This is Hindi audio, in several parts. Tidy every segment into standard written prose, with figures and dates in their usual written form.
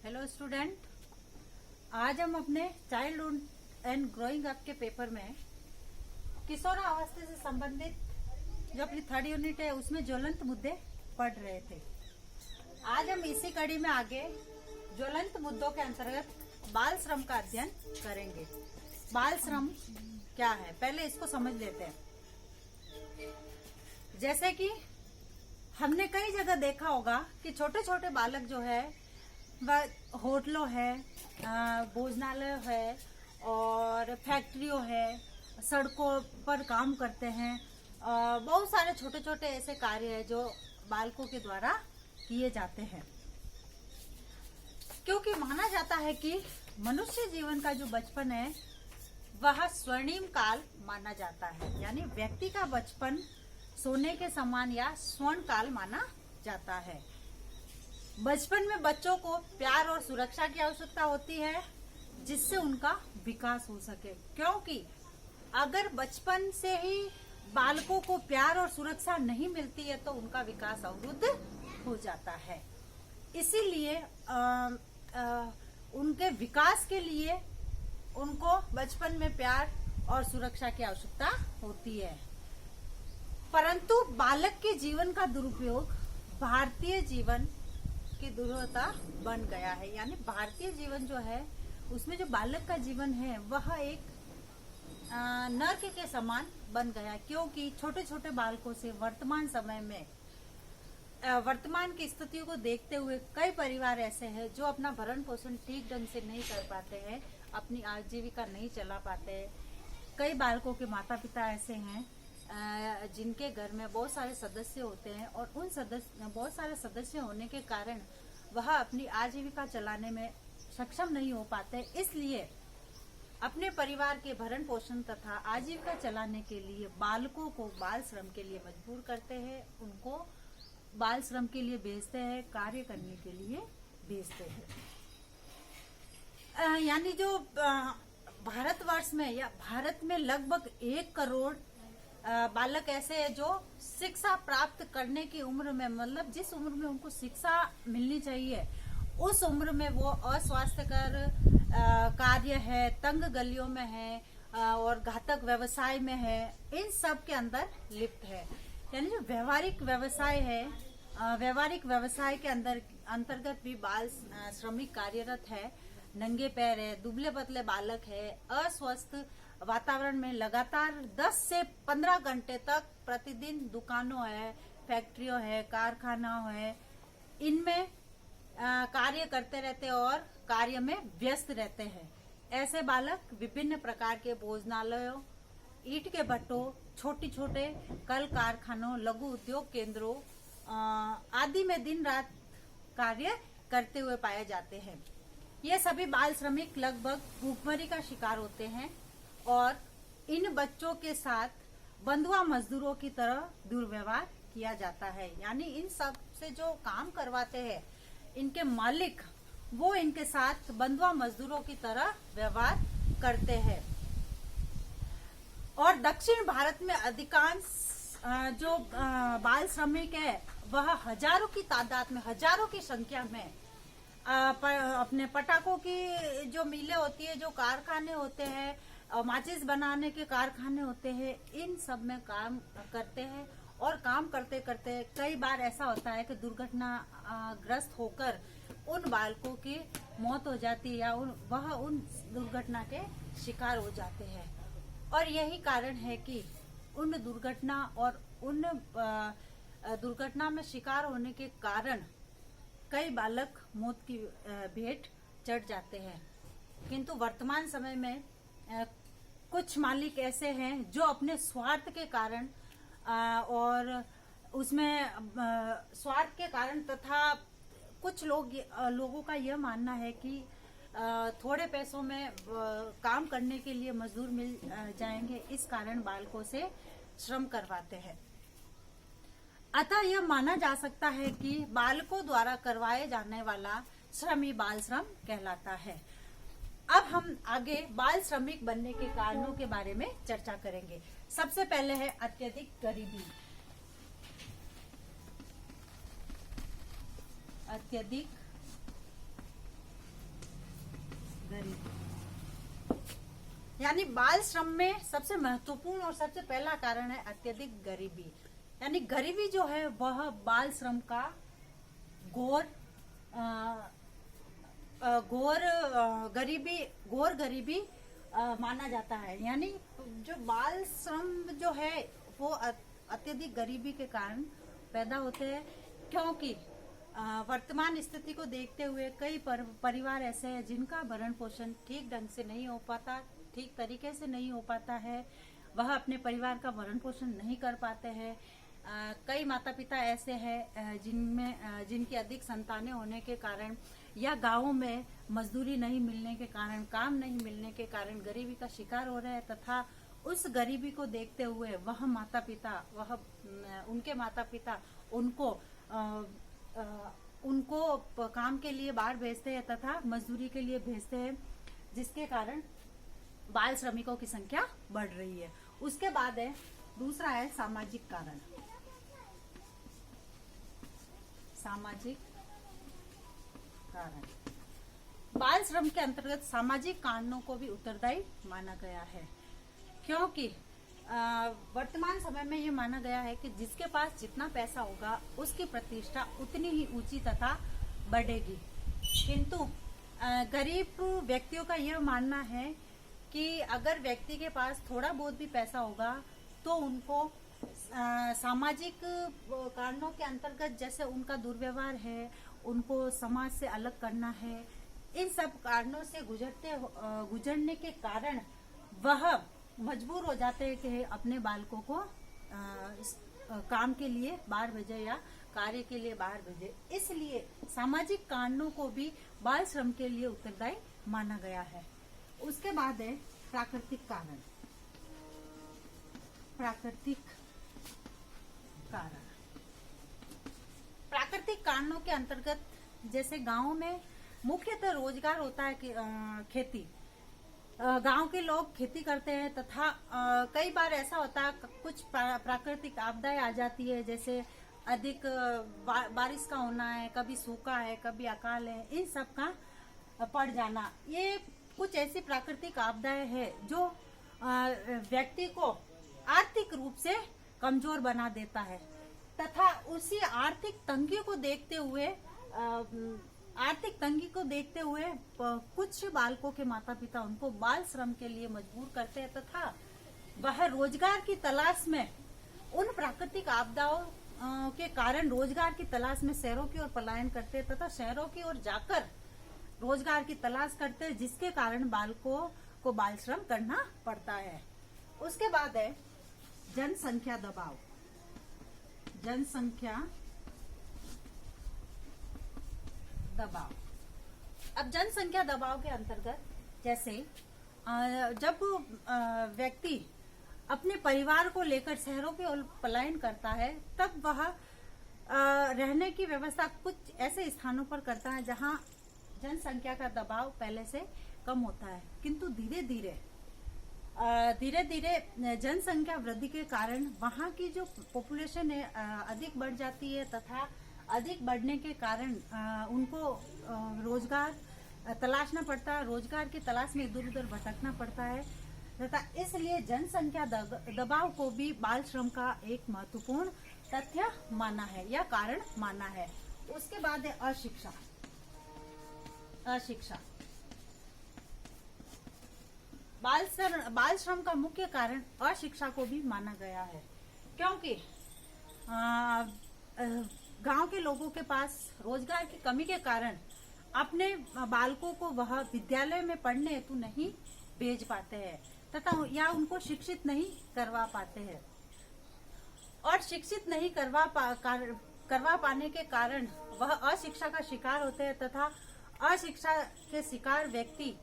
हेलो स्टूडेंट, आज हम अपने चाइल्डहुड एंड ग्रोइंग अप के पेपर में किशोरावस्था से संबंधित जो अपनी थर्ड यूनिट है उसमें ज्वलंत मुद्दे पढ़ रहे थे। आज हम इसी कड़ी में आगे ज्वलंत मुद्दों के अंतर्गत बाल श्रम का अध्ययन करेंगे। बाल श्रम क्या है, पहले इसको समझ लेते हैं। जैसे कि हमने कई जगह देखा होगा कि छोटे छोटे बालक जो है वह होटलों है, भोजनालय है और फैक्ट्रियों है, सड़कों पर काम करते हैं। बहुत सारे छोटे छोटे ऐसे कार्य है जो बालकों के द्वारा किए जाते हैं, क्योंकि माना जाता है कि मनुष्य जीवन का जो बचपन है वह स्वर्णिम काल माना जाता है। यानी व्यक्ति का बचपन सोने के समान या स्वर्ण काल माना जाता है। बचपन में बच्चों को प्यार और सुरक्षा की आवश्यकता होती है जिससे उनका विकास हो सके, क्योंकि अगर बचपन से ही बालकों को प्यार और सुरक्षा नहीं मिलती है तो उनका विकास अवरुद्ध हो जाता है। इसीलिए उनके विकास के लिए उनको बचपन में प्यार और सुरक्षा की आवश्यकता होती है। परंतु बालक के जीवन का दुरुपयोग भारतीय जीवन की दुर्वता बन गया है। यानी भारतीय जीवन जो है उसमें जो बालक का जीवन है वह एक नर्क के समान बन गया, क्योंकि छोटे छोटे बालकों से वर्तमान समय में वर्तमान की स्थितियों को देखते हुए कई परिवार ऐसे हैं जो अपना भरण पोषण ठीक ढंग से नहीं कर पाते हैं, अपनी आजीविका नहीं चला पाते हैं। कई बालकों के माता पिता ऐसे हैं जिनके घर में बहुत सारे सदस्य होते हैं और उन बहुत सारे सदस्य होने के कारण वह अपनी आजीविका चलाने में सक्षम नहीं हो पाते। इसलिए अपने परिवार के भरण पोषण तथा आजीविका चलाने के लिए बालकों को बाल श्रम के लिए मजबूर करते हैं, उनको बाल श्रम के लिए भेजते हैं, कार्य करने के लिए भेजते हैं। यानी जो भारतवर्ष में या भारत में लगभग 1 करोड़ बालक ऐसे हैं जो शिक्षा प्राप्त करने की उम्र में, मतलब जिस उम्र में उनको शिक्षा मिलनी चाहिए उस उम्र में वो अस्वास्थ्यकर कार्य है, तंग गलियों में है और घातक व्यवसाय में है, इन सब के अंदर लिप्त है। यानी जो व्यवहारिक व्यवसाय है, व्यवहारिक व्यवसाय के अंतर्गत भी बाल श्रमिक कार्यरत है। नंगे पैर है, दुबले पतले बालक है, अस्वस्थ वातावरण में लगातार 10 से 15 घंटे तक प्रतिदिन दुकानों है, फैक्ट्रियों है, कारखाना है, इनमें कार्य करते रहते और कार्य में व्यस्त रहते हैं। ऐसे बालक विभिन्न प्रकार के भोजनालयों, ईंट के भट्टों, छोटे छोटे कल कारखानों, लघु उद्योग केंद्रों आदि में दिन रात कार्य करते हुए पाए जाते हैं। ये सभी बाल श्रमिक लगभग भूखमरी का शिकार होते हैं और इन बच्चों के साथ बंधुआ मजदूरों की तरह दुर्व्यवहार किया जाता है। यानी इन सब से जो काम करवाते हैं इनके मालिक, वो इनके साथ बंधुआ मजदूरों की तरह व्यवहार करते हैं। और दक्षिण भारत में अधिकांश जो बाल श्रमिक है वह हजारों की तादाद में, हजारों की संख्या में अपने पटाखों की जो मिलें होती है, जो कारखाने होते हैं, माचिस बनाने के कारखाने होते हैं, इन सब में काम करते हैं। और काम करते करते कई बार ऐसा होता है कि दुर्घटना ग्रस्त होकर उन बालकों की मौत हो जाती है या वह उन दुर्घटना के शिकार हो जाते हैं। और यही कारण है कि उन दुर्घटना और उन दुर्घटना में शिकार होने के कारण कई बालक मौत की भेंट चढ़ जाते हैं। किंतु वर्तमान समय में कुछ मालिक ऐसे हैं जो अपने स्वार्थ के कारण और उसमें स्वार्थ के कारण तथा कुछ लोगों का यह मानना है कि थोड़े पैसों में काम करने के लिए मजदूर मिल जाएंगे, इस कारण बालकों से श्रम करवाते हैं। अतः यह माना जा सकता है कि बालकों द्वारा करवाए जाने वाला श्रम ही बाल श्रम कहलाता है। अब हम आगे बाल श्रमिक बनने के कारणों के बारे में चर्चा करेंगे। सबसे पहले है अत्यधिक गरीबी। अत्यधिक गरीबी। यानी बाल श्रम में सबसे महत्वपूर्ण और सबसे पहला कारण है अत्यधिक गरीबी। यानी गरीबी जो है वह बाल श्रम का घोर गरीबी माना जाता है। यानी जो बाल श्रम जो है वो अत्यधिक गरीबी के कारण पैदा होते हैं, क्योंकि वर्तमान स्थिति को देखते हुए कई परिवार ऐसे हैं जिनका भरण पोषण ठीक ढंग से नहीं हो पाता, ठीक तरीके से नहीं हो पाता है, वह अपने परिवार का भरण पोषण नहीं कर पाते हैं। कई माता पिता ऐसे हैं जिनकी अधिक संतानें होने के कारण या गांवों में मजदूरी नहीं मिलने के कारण, काम नहीं मिलने के कारण गरीबी का शिकार हो रहे हैं, तथा उस गरीबी को देखते हुए उनके माता पिता उनको काम के लिए बाहर भेजते हैं तथा मजदूरी के लिए भेजते हैं, जिसके कारण बाल श्रमिकों की संख्या बढ़ रही है। उसके बाद है दूसरा है सामाजिक कारण। सामाजिक कारण बाल श्रम के अंतर्गत सामाजिक कारणों को भी उत्तरदायी माना गया है, क्योंकि वर्तमान समय में ये माना गया है कि जिसके पास जितना पैसा होगा उसकी प्रतिष्ठा उतनी ही ऊंची तथा बढ़ेगी। किंतु गरीब व्यक्तियों का यह मानना है कि अगर व्यक्ति के पास थोड़ा बहुत भी पैसा होगा तो उनको सामाजिक कारणों के अंतर्गत, जैसे उनका दुर्व्यवहार है, उनको समाज से अलग करना है, इन सब कारणों से गुजरने के कारण वह मजबूर हो जाते हैं कि अपने बालकों को काम के लिए बाहर भेजे या कार्य के लिए बाहर भेजे। इसलिए सामाजिक कारणों को भी बाल श्रम के लिए उत्तरदायी माना गया है। उसके बाद है प्राकृतिक कारण। प्राकृतिक कारणों के अंतर्गत जैसे गांव में मुख्यतः रोजगार होता है कि खेती। गांव के लोग खेती करते हैं तथा कई बार ऐसा होता है कुछ प्राकृतिक आपदाएं आ जाती है, जैसे अधिक बारिश का होना है, कभी सूखा है, कभी अकाल है, इन सब का पड़ जाना। ये कुछ ऐसी प्राकृतिक आपदाएं हैं जो व्यक्ति को आर्थिक रूप से कमजोर बना देता है तथा उसी आर्थिक तंगी को देखते हुए कुछ बालकों के माता पिता उनको बाल श्रम के लिए मजबूर करते हैं तथा वह रोजगार की तलाश में उन प्राकृतिक आपदाओं के कारण रोजगार की तलाश में शहरों की ओर पलायन करते हैं तथा शहरों की ओर जाकर रोजगार की तलाश करते हैं, जिसके कारण बालकों को बाल श्रम करना पड़ता है। उसके बाद है जनसंख्या दबाव। अब जनसंख्या दबाव के अंतर्गत जैसे जब व्यक्ति अपने परिवार को लेकर शहरों की ओर पलायन करता है, तब वह रहने की व्यवस्था कुछ ऐसे स्थानों पर करता है जहां जनसंख्या का दबाव पहले से कम होता है। किंतु धीरे धीरे जनसंख्या वृद्धि के कारण वहां की जो पॉपुलेशन है अधिक बढ़ जाती है तथा अधिक बढ़ने के कारण उनको रोजगार तलाशना पड़ता है, रोजगार की तलाश में इधर उधर भटकना पड़ता है तथा इसलिए जनसंख्या दबाव को भी बाल श्रम का एक महत्वपूर्ण तथ्य माना है या कारण माना है। उसके बाद है अशिक्षा। बाल श्रम का मुख्य कारण अशिक्षा को भी माना गया है, क्योंकि गांव के लोगों के पास रोजगार की कमी के कारण अपने बालकों को वह विद्यालय में पढ़ने हेतु नहीं भेज पाते हैं तथा या उनको शिक्षित नहीं करवा पाते हैं, और शिक्षित नहीं करवा पाने के कारण वह अशिक्षा का शिकार होते हैं तथा अशिक्षा के शिकार व्यक्ति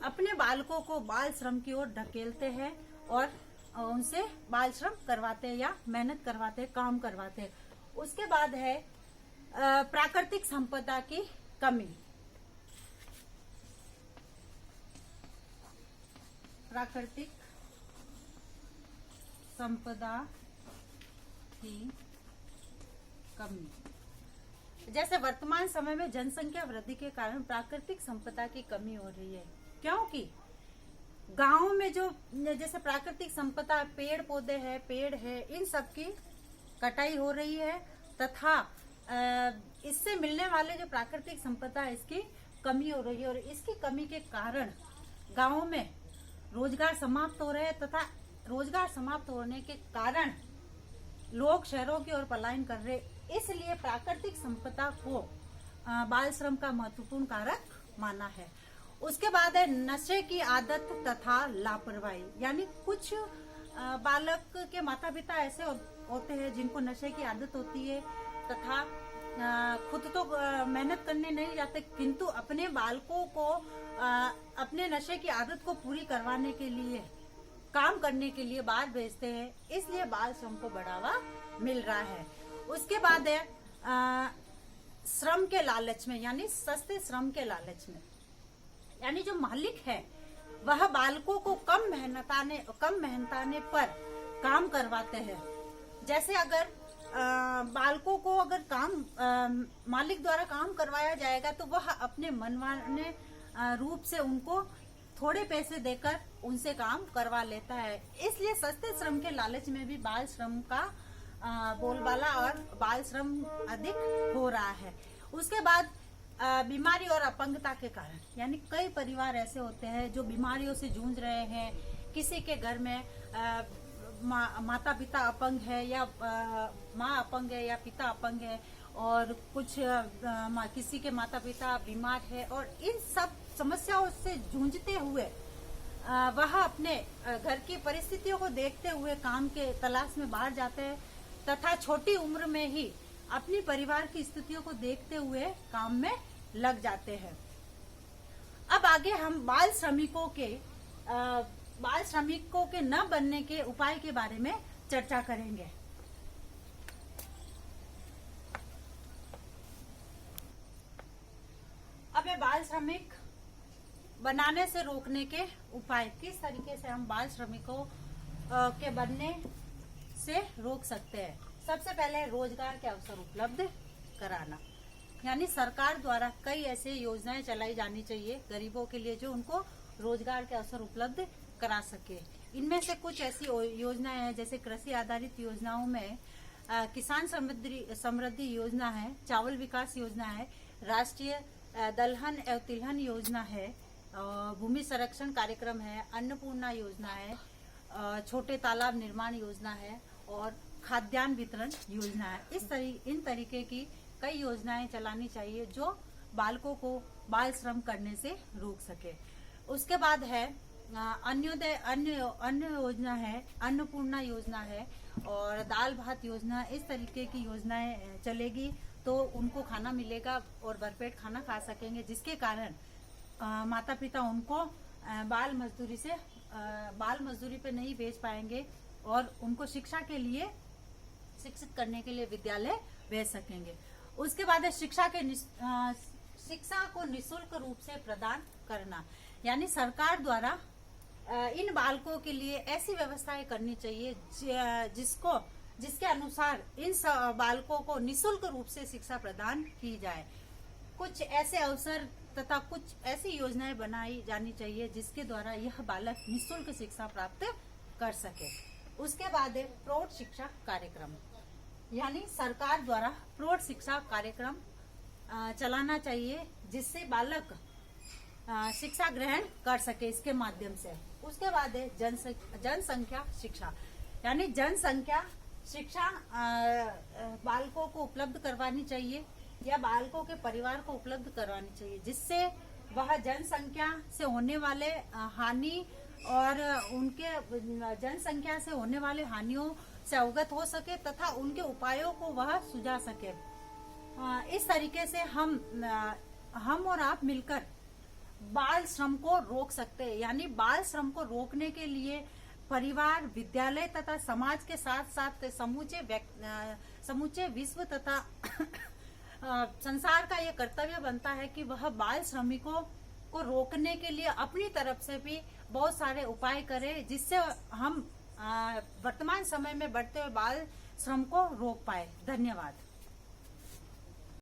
अपने बालकों को बाल श्रम की ओर ढकेलते हैं और उनसे बाल श्रम करवाते हैं या मेहनत करवाते हैं, काम करवाते हैं। उसके बाद है प्राकृतिक संपदा की कमी। प्राकृतिक संपदा की कमी। जैसे वर्तमान समय में जनसंख्या वृद्धि के कारण प्राकृतिक संपदा की कमी हो रही है, क्योंकि गांव में जो जैसे प्राकृतिक संपदा पेड़ पौधे है, पेड़ है, इन सब की कटाई हो रही है तथा इससे मिलने वाले जो प्राकृतिक संपदा है इसकी कमी हो रही है और इसकी कमी के कारण गांवों में रोजगार समाप्त हो रहे हैं तथा रोजगार समाप्त होने के कारण लोग शहरों की ओर पलायन कर रहे। इसलिए प्राकृतिक संपदा को बाल श्रम का महत्वपूर्ण कारक माना है। उसके बाद है नशे की आदत तथा लापरवाही, यानी कुछ बालक के माता पिता ऐसे होते हैं जिनको नशे की आदत होती है तथा खुद तो मेहनत करने नहीं जाते किंतु अपने बालकों को अपने नशे की आदत को पूरी करवाने के लिए, काम करने के लिए बाहर भेजते हैं, इसलिए बाल श्रम को बढ़ावा मिल रहा है। उसके बाद है श्रम के लालच में, यानी सस्ते श्रम के लालच में, यानी जो मालिक है वह बालकों को कम मेहनताने पर काम करवाते हैं। जैसे अगर बालकों को अगर काम मालिक द्वारा काम करवाया जाएगा तो वह अपने मनमाने रूप से उनको थोड़े पैसे देकर उनसे काम करवा लेता है। इसलिए सस्ते श्रम के लालच में भी बाल श्रम का बोलबाला और बाल श्रम अधिक हो रहा है। उसके बाद बीमारी और अपंगता के कारण, यानी कई परिवार ऐसे होते हैं जो बीमारियों से जूझ रहे हैं। किसी के घर में माता पिता अपंग है या माँ अपंग है या पिता अपंग है और कुछ किसी के माता पिता बीमार है और इन सब समस्याओं से जूझते हुए वह अपने घर की परिस्थितियों को देखते हुए काम के तलाश में बाहर जाते हैं तथा छोटी उम्र में ही अपनी परिवार की स्थितियों को देखते हुए काम में लग जाते हैं। अब आगे हम बाल श्रमिकों के न बनने के उपाय के बारे में चर्चा करेंगे। अब ये बाल श्रमिक बनाने से रोकने के उपाय, किस तरीके से हम बाल श्रमिकों के बनने से रोक सकते हैं। सबसे पहले रोजगार के अवसर उपलब्ध कराना, यानी सरकार द्वारा कई ऐसे योजनाएं चलाई जानी चाहिए गरीबों के लिए जो उनको रोजगार के अवसर उपलब्ध करा सके। इनमें से कुछ ऐसी योजनाएं हैं जैसे कृषि आधारित योजनाओं में किसान समृद्धि योजना है, चावल विकास योजना है, राष्ट्रीय दलहन एवं तिलहन योजना है, भूमि संरक्षण कार्यक्रम है, अन्नपूर्णा योजना है, छोटे तालाब निर्माण योजना है और खाद्यान्न वितरण योजना है। इन तरीके की कई योजनाएं चलानी चाहिए जो बालकों को बाल श्रम करने से रोक सके। उसके बाद है अन्य योजना है, अन्नपूर्णा योजना है और दाल भात योजना। इस तरीके की योजनाएं चलेगी तो उनको खाना मिलेगा और भरपेट खाना खा सकेंगे, जिसके कारण माता पिता उनको बाल मजदूरी पे नहीं भेज पाएंगे और उनको शिक्षा के लिए शिक्षित करने के लिए विद्यालय भेज सकेंगे। उसके बाद है शिक्षा को निःशुल्क रूप से प्रदान करना, यानी सरकार द्वारा इन बालकों के लिए ऐसी व्यवस्थाएं करनी चाहिए जिसके अनुसार इन बालकों को निःशुल्क रूप से शिक्षा प्रदान की जाए। कुछ ऐसे अवसर तथा कुछ ऐसी योजनाएं बनाई जानी चाहिए जिसके द्वारा यह बालक निःशुल्क शिक्षा प्राप्त कर सके। उसके बाद है प्रौढ़ शिक्षा कार्यक्रम, यानी सरकार द्वारा प्रौढ़ शिक्षा कार्यक्रम चलाना चाहिए जिससे बालक शिक्षा ग्रहण कर सके इसके माध्यम से। उसके बाद है जनसंख्या शिक्षा, यानी जनसंख्या शिक्षा बालकों को उपलब्ध करवानी चाहिए या बालकों के परिवार को उपलब्ध करवानी चाहिए, जिससे वह जनसंख्या से होने वाले हानि और उनके जनसंख्या से होने वाले हानियों से अवगत हो सके तथा उनके उपायों को वह सुझा सके। इस तरीके से हम और आप मिलकर बाल श्रम को रोक सकते हैं। यानी बाल श्रम को रोकने के लिए परिवार, विद्यालय तथा समाज के साथ साथ समूचे विश्व तथा संसार का ये कर्तव्य बनता है कि वह बाल श्रमिकों को रोकने के लिए अपनी तरफ से भी बहुत सारे उपाय करे, जिससे हम वर्तमान समय में बढ़ते हुए बाल श्रम को रोक पाए। धन्यवाद।